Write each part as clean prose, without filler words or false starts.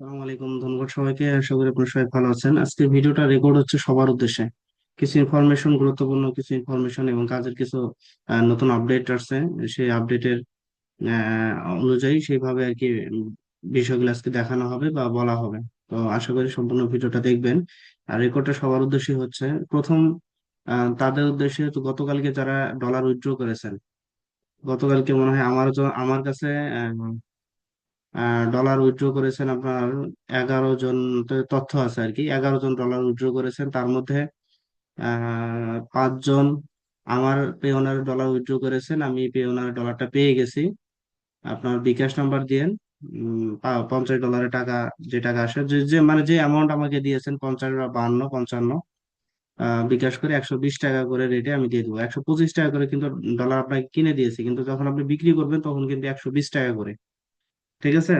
আসসালামু আলাইকুম, ধন্যবাদ সবাইকে। আশা করি আপনারা সবাই ভালো আছেন। আজকে ভিডিওটা রেকর্ড হচ্ছে সবার উদ্দেশ্যে। কিছু ইনফরমেশন, গুরুত্বপূর্ণ কিছু ইনফরমেশন এবং কাজের কিছু নতুন আপডেট আসছে। সেই আপডেটের অনুযায়ী সেইভাবে আর কি বিষয়গুলো আজকে দেখানো হবে বা বলা হবে। তো আশা করি সম্পূর্ণ ভিডিওটা দেখবেন। আর রেকর্ডটা সবার উদ্দেশ্যে হচ্ছে প্রথম তাদের উদ্দেশ্যে। তো গতকালকে যারা ডলার উইথড্র করেছেন, গতকালকে মনে হয় আমার কাছে ডলার উইথড্র করেছেন আপনার 11 জন। তথ্য আছে আর কি, 11 জন ডলার উইথড্র করেছেন। তার মধ্যে 5 জন আমার পেওনার ডলার উইথড্র করেছেন। আমি পেওনার ডলারটা পেয়ে গেছি। আপনার বিকাশ নাম্বার দিয়েন। 50 ডলারের টাকা, যে টাকা আসে, যে যে মানে যে অ্যামাউন্ট আমাকে দিয়েছেন, 50 বা 52, 55, বিকাশ করে 120 টাকা করে রেটে আমি দিয়ে দেবো। 125 টাকা করে কিন্তু ডলার আপনাকে কিনে দিয়েছি, কিন্তু যখন আপনি বিক্রি করবেন তখন কিন্তু 120 টাকা করে। ঠিক আছে?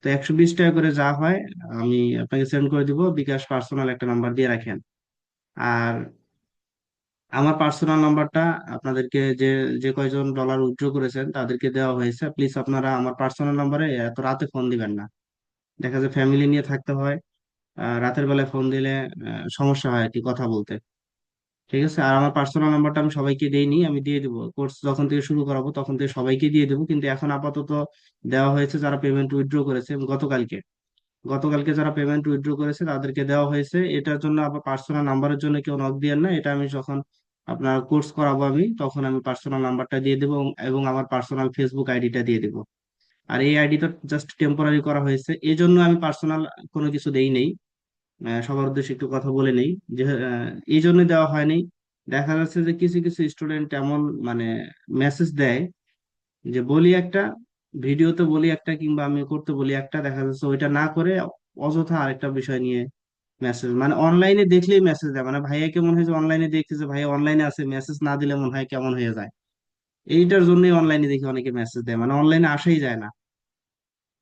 তো 120 টাকা করে যা হয় আমি আপনাকে সেন্ড করে দিব। বিকাশ পার্সোনাল একটা নাম্বার দিয়ে রাখেন। আর আমার পার্সোনাল নাম্বারটা আপনাদেরকে, যে যে কয়জন ডলার উইথড্র করেছেন তাদেরকে দেওয়া হয়েছে। প্লিজ আপনারা আমার পার্সোনাল নাম্বারে এত রাতে ফোন দিবেন না। দেখা যায় ফ্যামিলি নিয়ে থাকতে হয়। রাতের বেলায় ফোন দিলে সমস্যা হয় আর কি কথা বলতে। ঠিক আছে? আর আমার পার্সোনাল নাম্বারটা আমি সবাইকে দেইনি, আমি দিয়ে দিব। কোর্স যখন থেকে শুরু করাবো তখন থেকে সবাইকে দিয়ে দেবো, কিন্তু এখন আপাতত দেওয়া হয়েছে যারা পেমেন্ট উইথড্র করেছে। গতকালকে গতকালকে যারা পেমেন্ট উইথড্র করেছে তাদেরকে দেওয়া হয়েছে। এটার জন্য আবার পার্সোনাল নাম্বারের জন্য কেউ নক দিয়েন না। এটা আমি যখন আপনার কোর্স করাবো আমি, তখন আমি পার্সোনাল নাম্বারটা দিয়ে দেবো এবং আমার পার্সোনাল ফেসবুক আইডিটা দিয়ে দেবো। আর এই আইডিটা জাস্ট টেম্পোরারি করা হয়েছে, এই জন্য আমি পার্সোনাল কোনো কিছু দেই নেই। সবার উদ্দেশ্যে একটু কথা বলে নেই যে এই জন্য দেওয়া হয়নি। দেখা যাচ্ছে যে কিছু কিছু স্টুডেন্ট এমন মানে মেসেজ দেয় যে বলি একটা, ভিডিওতে বলি একটা, কিংবা আমি করতে বলি একটা, দেখা যাচ্ছে ওইটা না করে অযথা আরেকটা বিষয় নিয়ে মেসেজ, মানে অনলাইনে দেখলেই মেসেজ দেয়। মানে ভাইয়াকে মনে হয় যে অনলাইনে দেখতেছে, ভাইয়া অনলাইনে আছে, মেসেজ না দিলে মনে হয় কেমন হয়ে যায়। এইটার জন্যই অনলাইনে দেখি অনেকে মেসেজ দেয়, মানে অনলাইনে আসাই যায় না।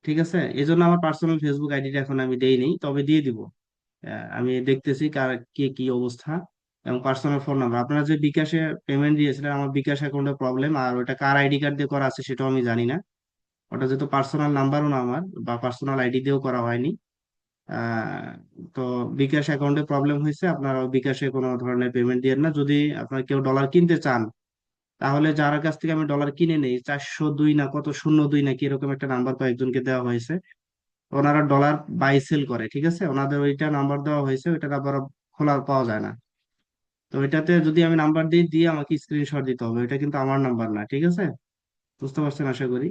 ঠিক আছে? এই জন্য আমার পার্সোনাল ফেসবুক আইডিটা এখন আমি দেইনি, তবে দিয়ে দিব। আমি দেখতেছি কার কি কি অবস্থা। এবং পার্সোনাল ফোন নাম্বার, আপনারা যে বিকাশে পেমেন্ট দিয়েছিলেন, আমার বিকাশ অ্যাকাউন্টে প্রবলেম, আর ওটা কার আইডি কার্ড দিয়ে করা আছে সেটাও আমি জানি না। ওটা যেহেতু পার্সোনাল নাম্বারও না আমার, বা পার্সোনাল আইডি দিয়েও করা হয়নি। আহ, তো বিকাশ অ্যাকাউন্টে প্রবলেম হয়েছে। আপনারা বিকাশে কোনো ধরনের পেমেন্ট দিয়ে না। যদি আপনারা কেউ ডলার কিনতে চান, তাহলে যার কাছ থেকে আমি ডলার কিনে নেই, 402 না কত, 02 নাকি এরকম একটা নাম্বার কয়েকজনকে দেওয়া হয়েছে। ওনারা ডলার বাই সেল করে। ঠিক আছে? ওনাদের ওইটা নাম্বার দেওয়া হয়েছে, ওইটা আবার খোলা পাওয়া যায় না। তো ওইটাতে যদি আমি নাম্বার দিই, দিয়ে আমাকে স্ক্রিনশট দিতে হবে। ওইটা কিন্তু আমার নাম্বার না। ঠিক আছে? বুঝতে পারছেন আশা করি।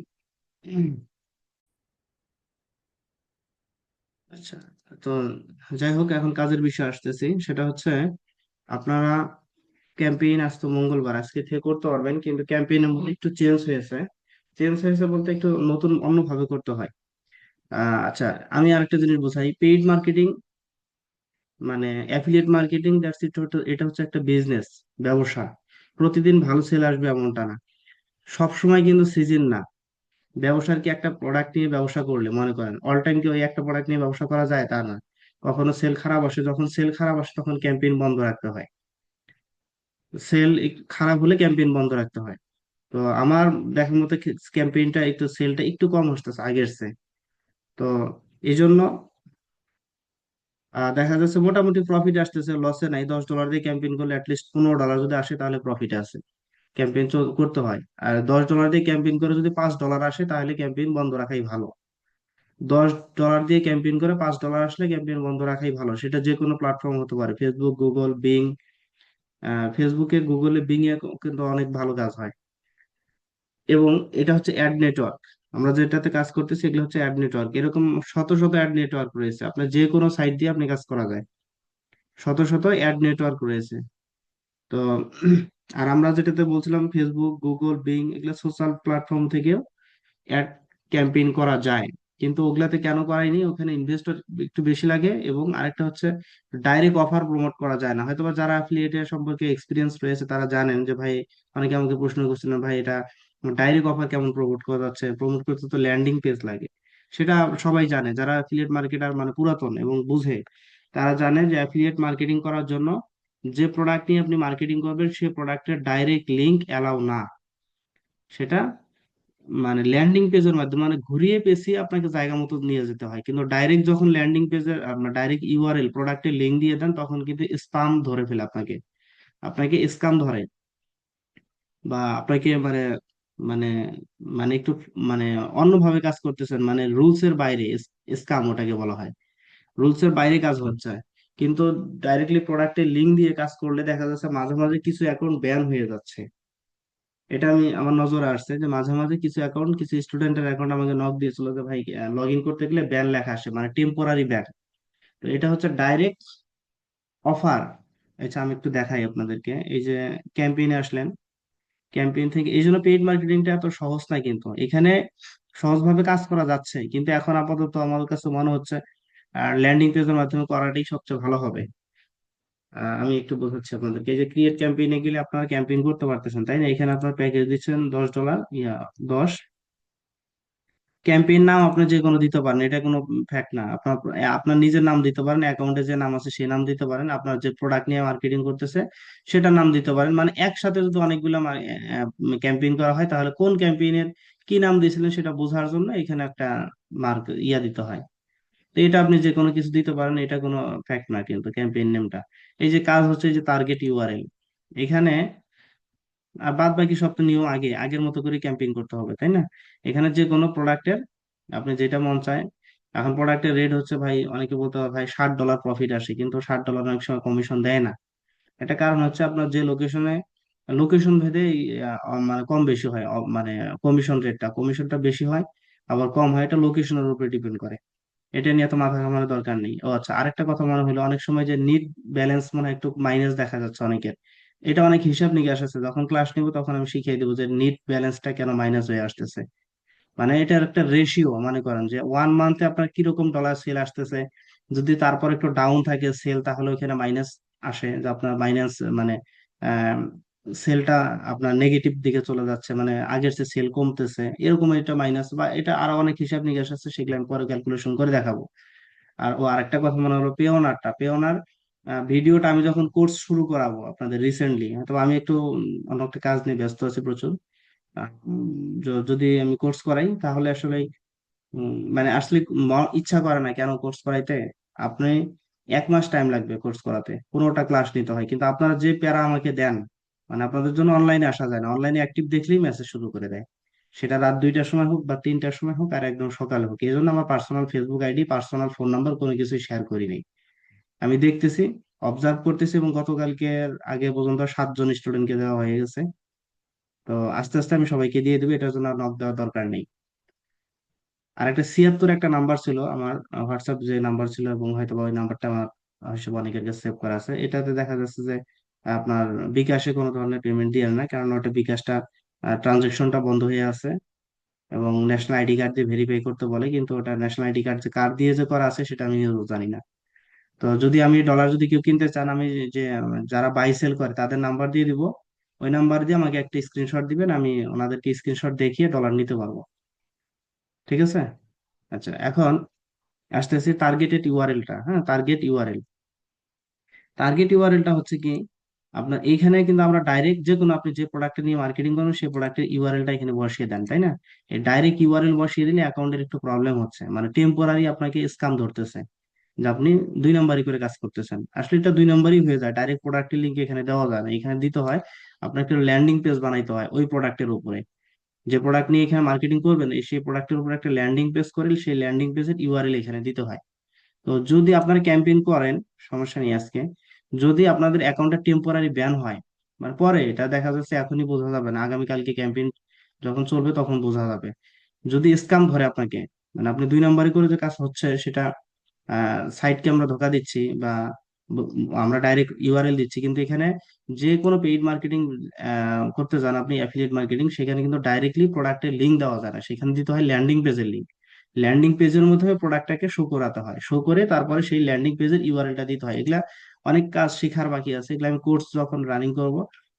আচ্ছা। তো যাই হোক, এখন কাজের বিষয় আসতেছি। সেটা হচ্ছে আপনারা ক্যাম্পেইন আসতো মঙ্গলবার, আজকে থেকে করতে পারবেন, কিন্তু ক্যাম্পেইনের মধ্যে একটু চেঞ্জ হয়েছে। চেঞ্জ হয়েছে বলতে একটু নতুন অন্যভাবে করতে হয়। আচ্ছা, আমি আরেকটা জিনিস বোঝাই। পেইড মার্কেটিং মানে অ্যাফিলিয়েট মার্কেটিং, দ্যাটস ইট। এটা হচ্ছে একটা বিজনেস, ব্যবসা। প্রতিদিন ভালো সেল আসবে এমনটা না। সব সময় কিন্তু সিজন না। ব্যবসার কি একটা প্রোডাক্ট নিয়ে ব্যবসা করলে, মনে করেন অল টাইম কি ওই একটা প্রোডাক্ট নিয়ে ব্যবসা করা যায়? তা না। কখনো সেল খারাপ আসে, যখন সেল খারাপ আসে তখন ক্যাম্পেইন বন্ধ রাখতে হয়। সেল খারাপ হলে ক্যাম্পেইন বন্ধ রাখতে হয়। তো আমার দেখার মতো ক্যাম্পেইনটা একটু, সেলটা একটু কম আসতেছে আগের চেয়ে। তো এই জন্য দেখা যাচ্ছে মোটামুটি প্রফিট আসতেছে, লসে নাই। $10 দিয়ে ক্যাম্পেইন করলে অ্যাটলিস্ট $15 যদি আসে তাহলে প্রফিট আছে। ক্যাম্পেইন করতে হয়। আর $10 দিয়ে ক্যাম্পেইন করে যদি $5 আসে তাহলে ক্যাম্পেইন বন্ধ রাখাই ভালো। $10 দিয়ে ক্যাম্পেইন করে $5 আসলে ক্যাম্পেইন বন্ধ রাখাই ভালো। সেটা যে কোনো প্ল্যাটফর্ম হতে পারে, ফেসবুক, গুগল, বিং। ফেসবুকে, গুগলে, বিং এ কিন্তু অনেক ভালো কাজ হয়। এবং এটা হচ্ছে অ্যাড নেটওয়ার্ক। আমরা যেটাতে কাজ করতেছি এগুলো হচ্ছে অ্যাড নেটওয়ার্ক। এরকম শত শত অ্যাড নেটওয়ার্ক রয়েছে, আপনার যে কোনো সাইট দিয়ে আপনি কাজ করা যায়। শত শত অ্যাড নেটওয়ার্ক রয়েছে। তো আর আমরা যেটাতে বলছিলাম, ফেসবুক, গুগল, বিং, এগুলো সোশ্যাল প্ল্যাটফর্ম থেকেও অ্যাড ক্যাম্পেইন করা যায়। কিন্তু ওগুলাতে কেন করাইনি? ওখানে ইনভেস্টর একটু বেশি লাগে, এবং আরেকটা হচ্ছে ডাইরেক্ট অফার প্রমোট করা যায় না। হয়তোবা যারা অ্যাফিলিয়েটের সম্পর্কে এক্সপিরিয়েন্স রয়েছে তারা জানেন যে ভাই, অনেকে আমাকে প্রশ্ন করছিলেন, ভাই এটা ডাইরেক্ট অফার কেমন প্রমোট করা যাচ্ছে? প্রমোট করতে তো ল্যান্ডিং পেজ লাগে। সেটা সবাই জানে, যারা অ্যাফিলিয়েট মার্কেটার মানে পুরাতন এবং বুঝে, তারা জানে যে অ্যাফিলিয়েট মার্কেটিং করার জন্য যে প্রোডাক্ট নিয়ে আপনি মার্কেটিং করবেন সেই প্রোডাক্টের ডাইরেক্ট লিংক অ্যালাউ না। সেটা মানে ল্যান্ডিং পেজের মাধ্যমে, মানে ঘুরিয়ে পেঁচিয়ে আপনাকে জায়গা মতো নিয়ে যেতে হয়। কিন্তু ডাইরেক্ট যখন ল্যান্ডিং পেজের আপনার ডাইরেক্ট ইউআরএল প্রোডাক্টের লিঙ্ক দিয়ে দেন, তখন কিন্তু স্পাম ধরে ফেলে আপনাকে, আপনাকে স্ক্যাম ধরে, বা আপনাকে মানে মানে মানে একটু মানে অন্যভাবে কাজ করতেছেন, মানে রুলস এর বাইরে, স্ক্যাম ওটাকে বলা হয়, রুলস এর বাইরে কাজ হচ্ছে। কিন্তু ডাইরেক্টলি প্রোডাক্টের লিঙ্ক দিয়ে কাজ করলে দেখা যাচ্ছে মাঝে মাঝে কিছু অ্যাকাউন্ট ব্যান হয়ে যাচ্ছে। এটা আমি আমার নজরে আসছে যে মাঝে মাঝে কিছু অ্যাকাউন্ট, কিছু স্টুডেন্টের অ্যাকাউন্ট আমাকে নক দিয়েছিল যে ভাই লগ ইন করতে গেলে ব্যান লেখা আসে, মানে টেম্পোরারি ব্যান। তো এটা হচ্ছে ডাইরেক্ট অফার। আচ্ছা আমি একটু দেখাই আপনাদেরকে, এই যে ক্যাম্পেইনে আসলেন, ক্যাম্পেইন থেকে, এই জন্য পেইড মার্কেটিংটা এত সহজ না, কিন্তু এখানে সহজভাবে কাজ করা যাচ্ছে, কিন্তু এখন আপাতত আমার কাছে মনে হচ্ছে ল্যান্ডিং পেজের মাধ্যমে করাটাই সবচেয়ে ভালো হবে। আমি একটু বোঝাচ্ছি আপনাদেরকে, এই যে ক্রিয়েট ক্যাম্পেইনে গেলে আপনারা ক্যাম্পেইন করতে পারতেছেন, তাই না? এখানে আপনার প্যাকেজ দিচ্ছেন $10, 10 ক্যাম্পেইন নাম আপনি যে কোনো দিতে পারেন, এটা কোনো ফ্যাক্ট না। আপনার আপনার নিজের নাম দিতে পারেন, অ্যাকাউন্টে যে নাম আছে সেই নাম দিতে পারেন, আপনার যে প্রোডাক্ট নিয়ে মার্কেটিং করতেছে সেটার নাম দিতে পারেন। মানে একসাথে যদি অনেকগুলো ক্যাম্পেইন করা হয়, তাহলে কোন ক্যাম্পেইনের কি নাম দিয়েছিলেন সেটা বোঝার জন্য এখানে একটা মার্ক দিতে হয়। তো এটা আপনি যে কোনো কিছু দিতে পারেন, এটা কোনো ফ্যাক্ট না কিন্তু ক্যাম্পেইন নেমটা। এই যে কাজ হচ্ছে এই যে টার্গেট ইউআরএল, এখানে আর বাদ বাকি সব তো নিয়ম আগের মতো করে ক্যাম্পেইন করতে হবে, তাই না? এখানে যে কোনো প্রোডাক্টের আপনি যেটা মন চায়, এখন প্রোডাক্টের রেট হচ্ছে ভাই, অনেকে বলতে পারে ভাই $60 প্রফিট আসে, কিন্তু $60 অনেক সময় কমিশন দেয় না। এটা কারণ হচ্ছে আপনার যে লোকেশনে, লোকেশন ভেদে মানে কম বেশি হয়, মানে কমিশনটা বেশি হয় আবার কম হয়, এটা লোকেশনের উপরে ডিপেন্ড করে। এটা নিয়ে তো মাথা ঘামানোর দরকার নেই। ও আচ্ছা, আরেকটা কথা মনে হলো, অনেক সময় যে নিট ব্যালেন্স মানে একটু মাইনাস দেখা যাচ্ছে অনেকের, এটা অনেক হিসাব নিকাশ আছে, যখন ক্লাস নিব তখন আমি শিখিয়ে দেবো যে নিট ব্যালেন্সটা কেন মাইনাস হয়ে আসতেছে। মানে এটার একটা রেশিও, মনে করেন যে 1 মান্থে আপনার কিরকম ডলার সেল আসতেছে, যদি তারপর একটু ডাউন থাকে সেল, তাহলে ওখানে মাইনাস আসে, যে আপনার মাইনাস মানে সেলটা আপনার নেগেটিভ দিকে চলে যাচ্ছে, মানে আগের চেয়ে সেল কমতেছে, এরকম এটা মাইনাস, বা এটা আরো অনেক হিসাব নিকাশ আছে, সেগুলো আমি পরে ক্যালকুলেশন করে দেখাবো। আরেকটা কথা মনে হলো, পেওনার ভিডিওটা আমি যখন কোর্স শুরু করাবো আপনাদের রিসেন্টলি, তো আমি একটু অন্য একটা কাজ নিয়ে ব্যস্ত আছি প্রচুর। যদি আমি কোর্স করাই তাহলে আসলে মানে আসলে ইচ্ছা করে না কেন কোর্স করাইতে। আপনি 1 মাস টাইম লাগবে কোর্স করাতে, 15টা ক্লাস নিতে হয়, কিন্তু আপনারা যে প্যারা আমাকে দেন, মানে আপনাদের জন্য অনলাইনে আসা যায় না, অনলাইনে অ্যাক্টিভ দেখলেই মেসেজ শুরু করে দেয়, সেটা রাত 2টার সময় হোক বা 3টার সময় হোক আর একদম সকালে হোক। এই জন্য আমার personal Facebook ID, personal phone number কোনো কিছু শেয়ার করিনি। আমি দেখতেছি, অবজার্ভ করতেছি, এবং গতকালকে আগে পর্যন্ত 7 জন স্টুডেন্টকে দেওয়া হয়ে গেছে। তো আস্তে আস্তে আমি সবাইকে দিয়ে দেবো, এটার জন্য আর নক দেওয়ার দরকার নেই। আর একটা 76 একটা নাম্বার ছিল আমার, হোয়াটসঅ্যাপ যে নাম্বার ছিল, এবং হয়তো বা ওই নাম্বারটা আমার হয়তো অনেকের কাছে সেভ করা আছে, এটাতে দেখা যাচ্ছে যে আপনার বিকাশে কোনো ধরনের পেমেন্ট দিয়ে না, কারণ ওটা বিকাশটা ট্রানজেকশনটা বন্ধ হয়ে আছে, এবং ন্যাশনাল আইডি কার্ড দিয়ে ভেরিফাই করতে বলে, কিন্তু ওটা ন্যাশনাল আইডি কার্ড যে কার্ড দিয়ে যে করা আছে সেটা আমি নিজেও জানি না। তো যদি আমি ডলার যদি কেউ কিনতে চান, আমি যে যারা বাই সেল করে তাদের নাম্বার দিয়ে দিব, ওই নাম্বার দিয়ে আমাকে একটা স্ক্রিনশট দিবেন, আমি ওনাদেরকে স্ক্রিনশট দেখিয়ে ডলার নিতে পারবো। ঠিক আছে? আচ্ছা, এখন আসতেছি টার্গেটেড ইউআরএলটা। হ্যাঁ, টার্গেট ইউআরএলটা হচ্ছে কি, আপনার এইখানে কিন্তু আমরা ডাইরেক্ট যে কোনো, আপনি যে প্রোডাক্ট নিয়ে মার্কেটিং করবেন সেই প্রোডাক্টের ইউআরএলটা এখানে বসিয়ে দেন, তাই না? এই ডাইরেক্ট ইউআরএল বসিয়ে দিলে অ্যাকাউন্টের একটু প্রবলেম হচ্ছে, মানে টেম্পোরারি আপনাকে স্ক্যাম ধরতেছে, যে আপনি 2 নম্বরই করে কাজ করতেছেন। আসলে এটা 2 নম্বরই হয়ে যায়, ডাইরেক্ট প্রোডাক্টের লিঙ্ক এখানে দেওয়া যায় না, এখানে দিতে হয় আপনাকে একটা ল্যান্ডিং পেজ বানাইতে হয় ওই প্রোডাক্টের উপরে। যে প্রোডাক্ট নিয়ে এখানে মার্কেটিং করবেন, সেই প্রোডাক্টের উপর একটা ল্যান্ডিং পেজ করে সেই ল্যান্ডিং পেজের ইউআরএল এখানে দিতে হয়। তো যদি আপনারা ক্যাম্পেইন করেন, সমস্যা নেই আজকে, যদি আপনাদের অ্যাকাউন্টটা টেম্পোরারি ব্যান হয়, মানে পরে এটা দেখা যাচ্ছে এখনই বোঝা যাবে না, আগামীকালকে ক্যাম্পেইন যখন চলবে তখন বোঝা যাবে। যদি স্ক্যাম ধরে আপনাকে, মানে আপনি 2 নম্বরই করে যে কাজ হচ্ছে সেটা, সাইটকে আমরা ধোকা দিচ্ছি, বা ব- আমরা ডাইরেক্ট ইউআরএল দিচ্ছি, কিন্তু এখানে যে কোনো পেইড মার্কেটিং করতে যান আপনি, অ্যাফিলিয়েট মার্কেটিং, সেখানে কিন্তু ডাইরেক্টলি প্রোডাক্টের লিঙ্ক দেওয়া যায় না, সেখানে দিতে হয় ল্যান্ডিং পেজের লিঙ্ক। ল্যান্ডিং পেজের মধ্যে প্রোডাক্টটাকে শো করাতে হয়, শো করে তারপরে সেই ল্যান্ডিং পেজের ইউআরএলটা দিতে হয়। এগুলা অনেক কাজ শেখার বাকি আছে, এগুলো আমি কোর্স যখন রানিং করব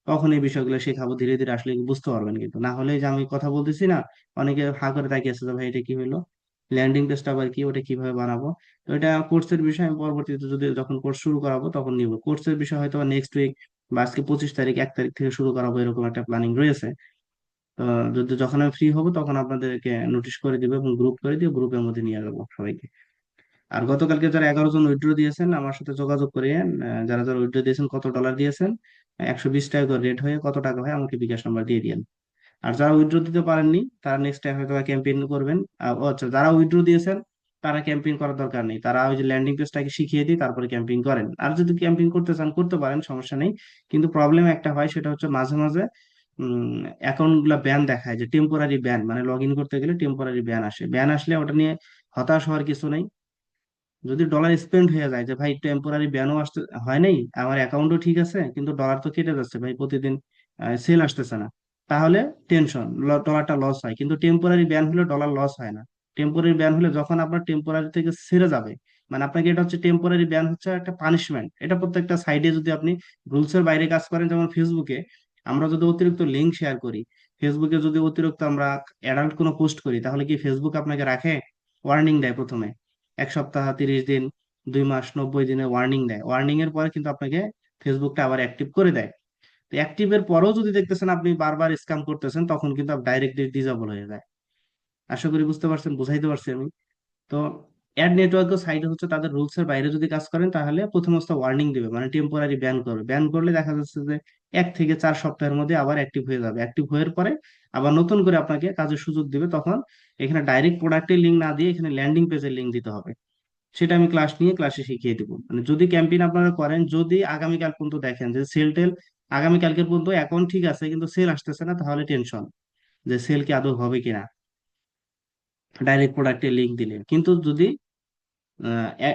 তখন এই বিষয়গুলো শেখাবো, ধীরে ধীরে আসলে বুঝতে পারবেন। কিন্তু না হলে, যে আমি কথা বলতেছি না, অনেকে হা করে তাকিয়ে আছে যে ভাই এটা কি হলো, ল্যান্ডিং পেজটা আবার কি, ওটা কিভাবে বানাবো। তো এটা কোর্সের বিষয়, আমি পরবর্তীতে যদি যখন কোর্স শুরু করাবো তখন নিব। কোর্সের বিষয় হয়তো নেক্সট উইক বা আজকে 25 তারিখ, 1 তারিখ থেকে শুরু করাবো, এরকম একটা প্ল্যানিং রয়েছে। তো যদি যখন আমি ফ্রি হব তখন আপনাদেরকে নোটিশ করে দিবে এবং গ্রুপ করে দিয়ে গ্রুপের মধ্যে নিয়ে যাবো সবাইকে। আর গতকালকে যারা 11 জন উইথড্র দিয়েছেন আমার সাথে যোগাযোগ করিয়ে যারা যারা উইথড্র দিয়েছেন কত ডলার দিয়েছেন, 120 টাকা করে রেট হয়ে কত টাকা হয় আমাকে বিকাশ নাম্বার দিয়ে দিয়েন। আর যারা উইথড্র দিতে পারেননি তারা নেক্সট টাইম হয়তো ক্যাম্পেইন করবেন। ও আচ্ছা, যারা উইথড্র দিয়েছেন তারা ক্যাম্পেইন করার দরকার নেই, তারা ওই যে ল্যান্ডিং পেজটাকে শিখিয়ে দিই তারপরে ক্যাম্পেইন করেন। আর যদি ক্যাম্পেইন করতে চান করতে পারেন, সমস্যা নেই। কিন্তু প্রবলেম একটা হয়, সেটা হচ্ছে মাঝে মাঝে অ্যাকাউন্ট গুলা ব্যান দেখায়, যে টেম্পোরারি ব্যান, মানে লগ ইন করতে গেলে টেম্পোরারি ব্যান আসে। ব্যান আসলে ওটা নিয়ে হতাশ হওয়ার কিছু নেই। যদি ডলার স্পেন্ড হয়ে যায় যে ভাই টেম্পোরারি ব্যানও আসতে হয় নাই, আমার অ্যাকাউন্টও ঠিক আছে কিন্তু ডলার তো কেটে যাচ্ছে ভাই প্রতিদিন, সেল আসতেছে না, তাহলে টেনশন, ডলারটা লস হয়। কিন্তু টেম্পোরারি ব্যান হলে ডলার লস হয় না। টেম্পোরারি ব্যান হলে যখন আপনার টেম্পোরারি থেকে ছেড়ে যাবে, মানে আপনাকে, এটা হচ্ছে টেম্পোরারি ব্যান হচ্ছে একটা পানিশমেন্ট। এটা প্রত্যেকটা সাইডে যদি আপনি রুলস এর বাইরে কাজ করেন, যেমন ফেসবুকে আমরা যদি অতিরিক্ত লিঙ্ক শেয়ার করি, ফেসবুকে যদি অতিরিক্ত আমরা অ্যাডাল্ট কোনো পোস্ট করি, তাহলে কি ফেসবুক আপনাকে রাখে? ওয়ার্নিং দেয় প্রথমে 1 সপ্তাহ, 30 দিন, 2 মাস, 90 দিনে ওয়ার্নিং দেয়। ওয়ার্নিং এর পরে কিন্তু আপনাকে ফেসবুকটা আবার অ্যাক্টিভ করে দেয়। তো অ্যাক্টিভের পরেও যদি দেখতেছেন আপনি বারবার স্ক্যাম করতেছেন, তখন কিন্তু ডাইরেক্টলি ডিসেবল হয়ে যায়। আশা করি বুঝতে পারছেন, বুঝাইতে পারছি আমি। তো অ্যাড নেটওয়ার্কের সাইডে হচ্ছে তাদের রুলস এর বাইরে যদি কাজ করেন তাহলে প্রথম অবস্থা ওয়ার্নিং দিবে, মানে টেম্পোরারি ব্যান করবে। ব্যান করলে দেখা যাচ্ছে যে 1 থেকে 4 সপ্তাহের মধ্যে আবার অ্যাক্টিভ হয়ে যাবে। অ্যাক্টিভ হওয়ার পরে আবার নতুন করে আপনাকে কাজের সুযোগ দিবে। তখন এখানে ডাইরেক্ট প্রোডাক্টের লিঙ্ক না দিয়ে এখানে ল্যান্ডিং পেজের লিঙ্ক দিতে হবে। সেটা আমি ক্লাস নিয়ে ক্লাসে শিখিয়ে দিব। মানে যদি ক্যাম্পেইন আপনারা করেন, যদি আগামীকাল পর্যন্ত দেখেন যে সেল টেল, আগামীকালকের পর্যন্ত অ্যাকাউন্ট ঠিক আছে কিন্তু সেল আসতেছে না, তাহলে টেনশন যে সেল কি আদৌ হবে কিনা ডাইরেক্ট প্রোডাক্টের লিঙ্ক দিলে। কিন্তু যদি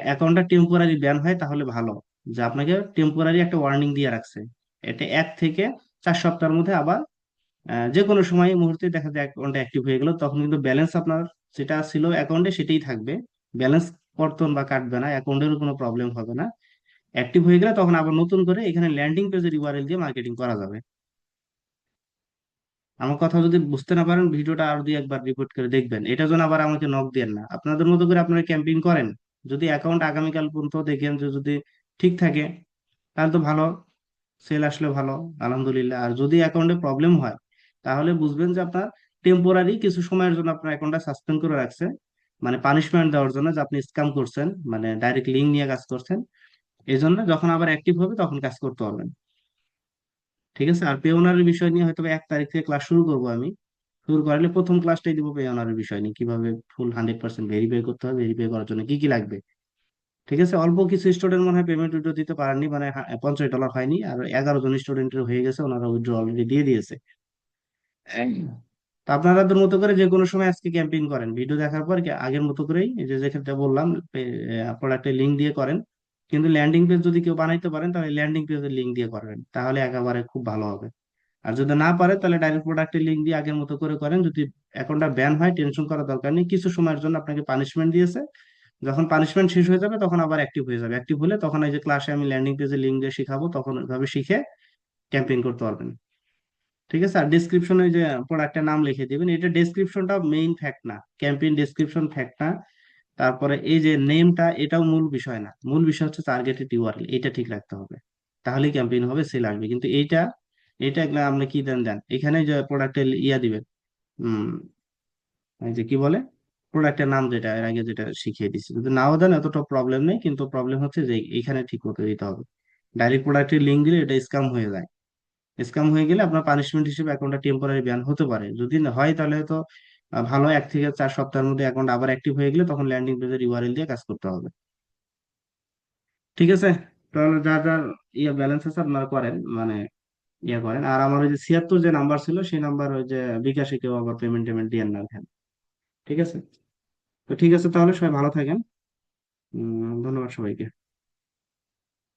অ্যাকাউন্টটা টেম্পোরারি ব্যান হয় তাহলে ভালো, যে আপনাকে টেম্পোরারি একটা ওয়ার্নিং দিয়ে রাখছে। এটা 1 থেকে 4 সপ্তাহের মধ্যে আবার যে কোনো সময় মুহূর্তে দেখা যায় অ্যাকাউন্টটা অ্যাক্টিভ হয়ে গেল, তখন কিন্তু ব্যালেন্স আপনার যেটা ছিল অ্যাকাউন্টে সেটাই থাকবে। ব্যালেন্স কর্তন বা কাটবে না, অ্যাকাউন্টের কোনো প্রবলেম হবে না। অ্যাক্টিভ হয়ে গেলে তখন আবার নতুন করে এখানে ল্যান্ডিং পেজের ইউআরএল দিয়ে মার্কেটিং করা যাবে। আমার কথা যদি বুঝতে না পারেন, ভিডিওটা আর 2 একবার রিপোর্ট করে দেখবেন। এটা যেন আবার আমাকে নক দেন না, আপনাদের মতো করে আপনারা ক্যাম্পেইন করেন। যদি অ্যাকাউন্ট আগামীকাল পর্যন্ত দেখেন যে যদি ঠিক থাকে, তাহলে তো ভালো, সেল আসলে ভালো, আলহামদুলিল্লাহ। আর যদি অ্যাকাউন্টে প্রবলেম হয়, তাহলে বুঝবেন যে আপনার টেম্পোরারি কিছু সময়ের জন্য আপনার অ্যাকাউন্টটা সাসপেন্ড করে রাখছে, মানে পানিশমেন্ট দেওয়ার জন্য, যে আপনি স্ক্যাম করছেন, মানে ডাইরেক্ট লিঙ্ক নিয়ে কাজ করছেন। এই জন্য যখন আবার অ্যাক্টিভ হবে তখন কাজ করতে পারবেন। ঠিক আছে। আর পে ওনারের বিষয় নিয়ে হয়তো 1 তারিখ থেকে ক্লাস শুরু করবো আমি। শুরু করলে প্রথম ক্লাসটাই দিব পে ওনারের বিষয় নিয়ে, কিভাবে ফুল 100% ভেরিফাই করতে হবে, ভেরিফাই করার জন্য কি কি লাগবে। ঠিক আছে। অল্প কিছু স্টুডেন্ট মনে হয় পেমেন্ট উইথড্র দিতে পারেননি, মানে 50 ডলার হয়নি, আর 11 জন স্টুডেন্টের হয়ে গেছে, ওনারা উইথড্র অলরেডি দিয়ে দিয়েছে। তো আপনাদের মতো করে যে কোনো সময় আজকে ক্যাম্পেইন করেন, ভিডিও দেখার পর আগের মতো করেই, এই যে যেটা বললাম, প্রোডাক্টের লিঙ্ক দিয়ে করেন। কিন্তু ল্যান্ডিং পেজ যদি কেউ বানাইতে পারেন তাহলে ল্যান্ডিং পেজের লিঙ্ক দিয়ে করবেন, তাহলে একেবারে খুব ভালো হবে। আর যদি না পারে তাহলে ডাইরেক্ট প্রোডাক্টের লিঙ্ক দিয়ে আগের মতো করে করেন। যদি অ্যাকাউন্টটা ব্যান হয় টেনশন করার দরকার নেই, কিছু সময়ের জন্য আপনাকে পানিশমেন্ট দিয়েছে। যখন পানিশমেন্ট শেষ হয়ে যাবে তখন আবার অ্যাক্টিভ হয়ে যাবে। অ্যাক্টিভ হলে তখন এই যে ক্লাসে আমি ল্যান্ডিং পেজের লিঙ্ক দিয়ে শিখাবো, তখন ওইভাবে শিখে ক্যাম্পেইন করতে পারবেন। ঠিক আছে। আর ডিসক্রিপশনে যে প্রোডাক্টের নাম লিখে দিবেন, এটা ডেসক্রিপশনটা মেইন ফ্যাক্ট না, ক্যাম্পেইন ডেসক্রিপশন ফ্যাক্ট না। তারপরে এই যে নেমটা, এটাও মূল বিষয় না, মূল বিষয় হচ্ছে টার্গেটেড ইউআরএল, এটা ঠিক রাখতে হবে। তাহলেই ক্যাম্পেইন হবে, সেল আসবে। কিন্তু এইটা এটা এগুলা আপনি কি দেন দেন এখানে যে প্রোডাক্টের ইয়া দিবেন, হম, এই যে কি বলে, প্রোডাক্টের নাম যেটা এর আগে যেটা শিখিয়ে দিচ্ছি, যদি নাও দেন এতটা প্রবলেম নেই, কিন্তু প্রবলেম হচ্ছে যে এখানে ঠিক মতো দিতে হবে। ডাইরেক্ট প্রোডাক্টের লিঙ্ক দিলে এটা স্ক্যাম হয়ে যায়। স্ক্যাম হয়ে গেলে আপনার পানিশমেন্ট হিসেবে অ্যাকাউন্টটা টেম্পোরারি ব্যান হতে পারে। যদি না হয় তাহলে তো ভালো, 1 থেকে 4 সপ্তাহের মধ্যে অ্যাকাউন্ট আবার অ্যাক্টিভ হয়ে গেলে তখন ল্যান্ডিং পেজের ইউআরএল দিয়ে কাজ করতে হবে। ঠিক আছে। তাহলে যা যা ইয়ে ব্যালেন্স আছে আপনারা করেন, মানে ইয়ে করেন। আর আমার ওই যে 76 যে নাম্বার ছিল সেই নাম্বার, ওই যে বিকাশে কেউ আবার পেমেন্ট টেমেন্ট দিয়ে না এখানে। ঠিক আছে। তো ঠিক আছে, তাহলে সবাই ভালো থাকেন। ধন্যবাদ সবাইকে।